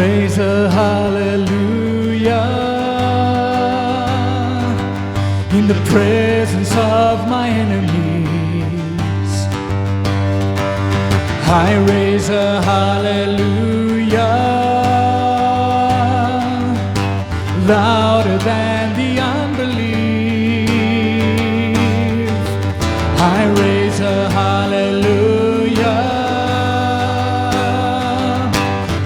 raise a hallelujah in the presence of my enemies. I raise a hallelujah louder than the unbelief. I raise a hallelujah.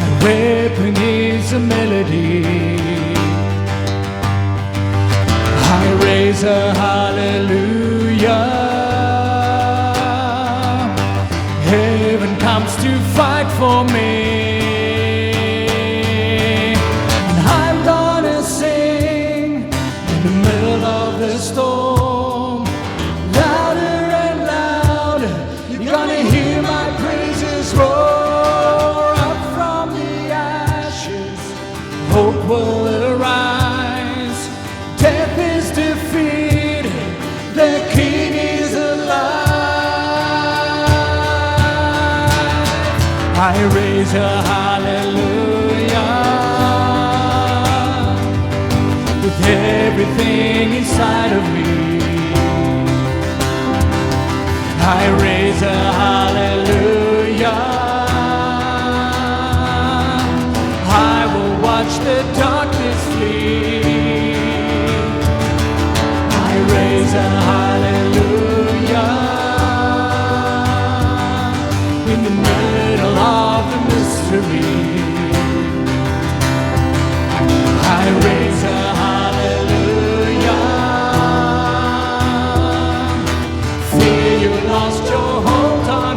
My weapon is a melody. I raise a hallelujah. Heaven comes to fight for me. And I'm gonna sing in the middle of the storm, louder and louder. You're gonna hear my praises roar up from the ashes. Hope will arise. Death is defeated. The King is alive. I raise a hallelujah with everything inside of me. I raise a hallelujah. I will watch the darkness flee. I raise a hallelujah in the middle of the mystery. I raise a hallelujah. Fear you lost your hold on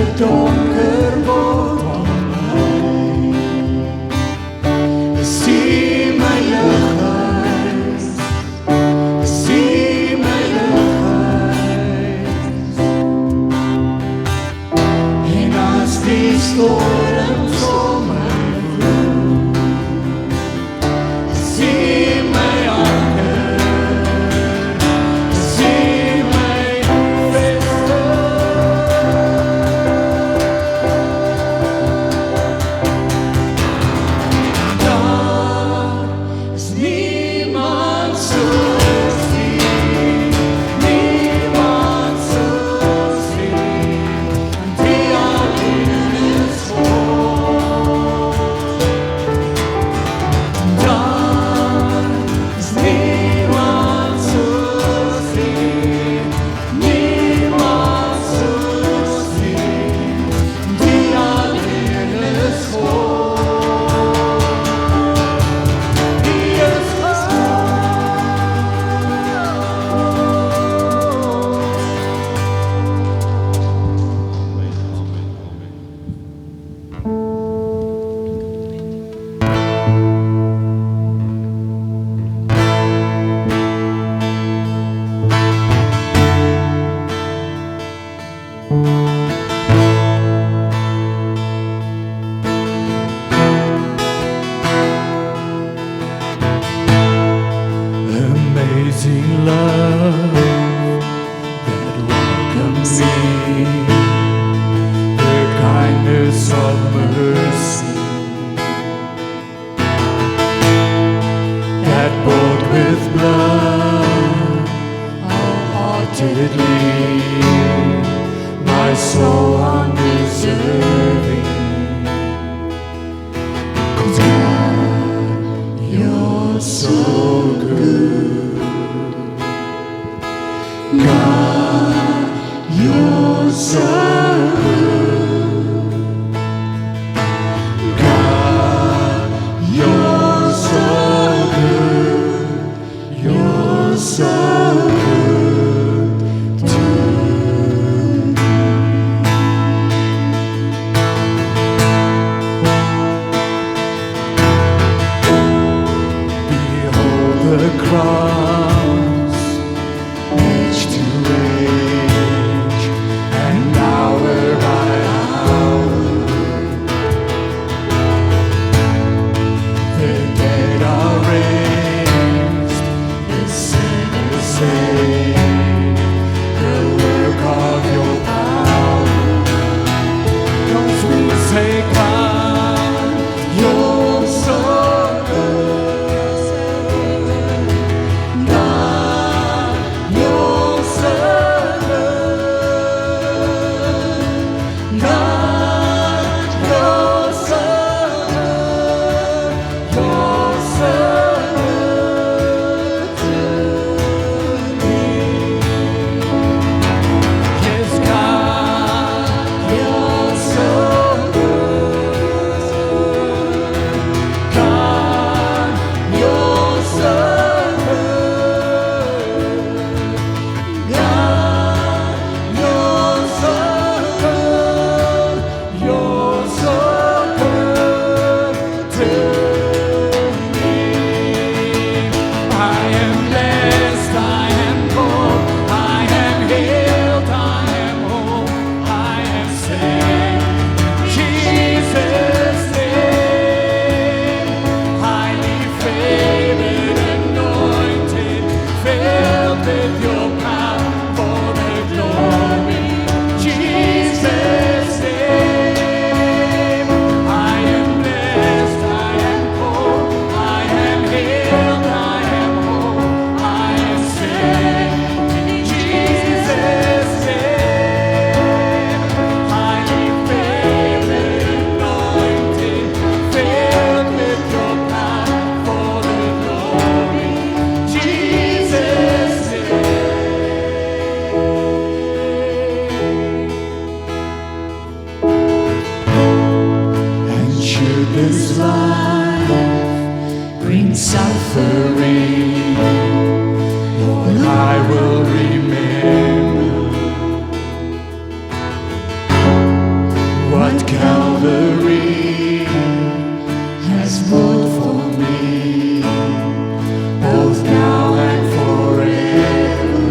te donker word om my. Ek sien my lighuis, ek sien my lighuis. En as die storms om my vloed, ek sien my anker, ek sien my vesting. Daar is niemand soos U, niemand soos U, want U alleen is God. Daar is niemand soos U, niemand soos U, want U alleen is God. U is God. Amazing love that welcomes me, the kindness of mercy that bought with blood wholeheartedly my soul undeserving. 'Cause God, You're so good. God, You're so good. God, You're so good. You're so good to me. Behold the cross, age to age, and hour by hour. The dead are raised, the sinners saved, the work of Your power. 'Cause we say, God, You're so good. God, You're so good. God, You're so good. You're so good to me. Yes, God, You're so good. God, You're so good. God, You're so good. You're so good to me. I am blessed, I am born, I am healed, I am whole, I am saved. Jesus' name, highly favored, anointed, filled with Your power for the glory. Jesus' name, I am blessed, I am born, I am healed, I am whole, I am saved. Jesus' name, highly favored, anointed, filled with Your power for the glory. Jesus' name. And should this life bring suffering, Lord, I will remember Calvary has fought for me, both now and forever.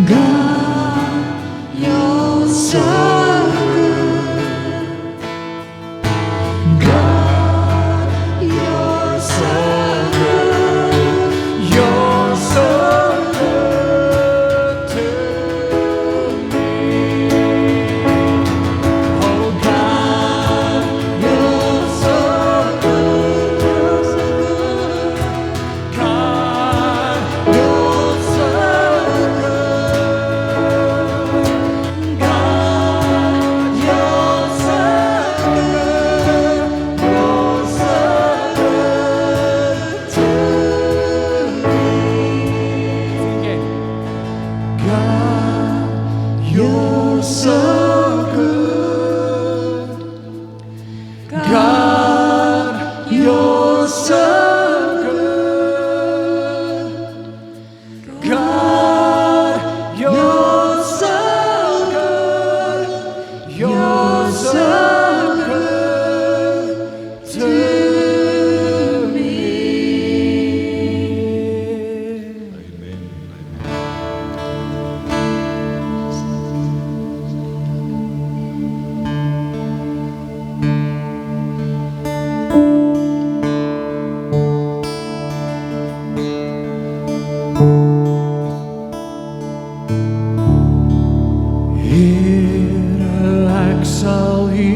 God, you're so good. God, you're so here.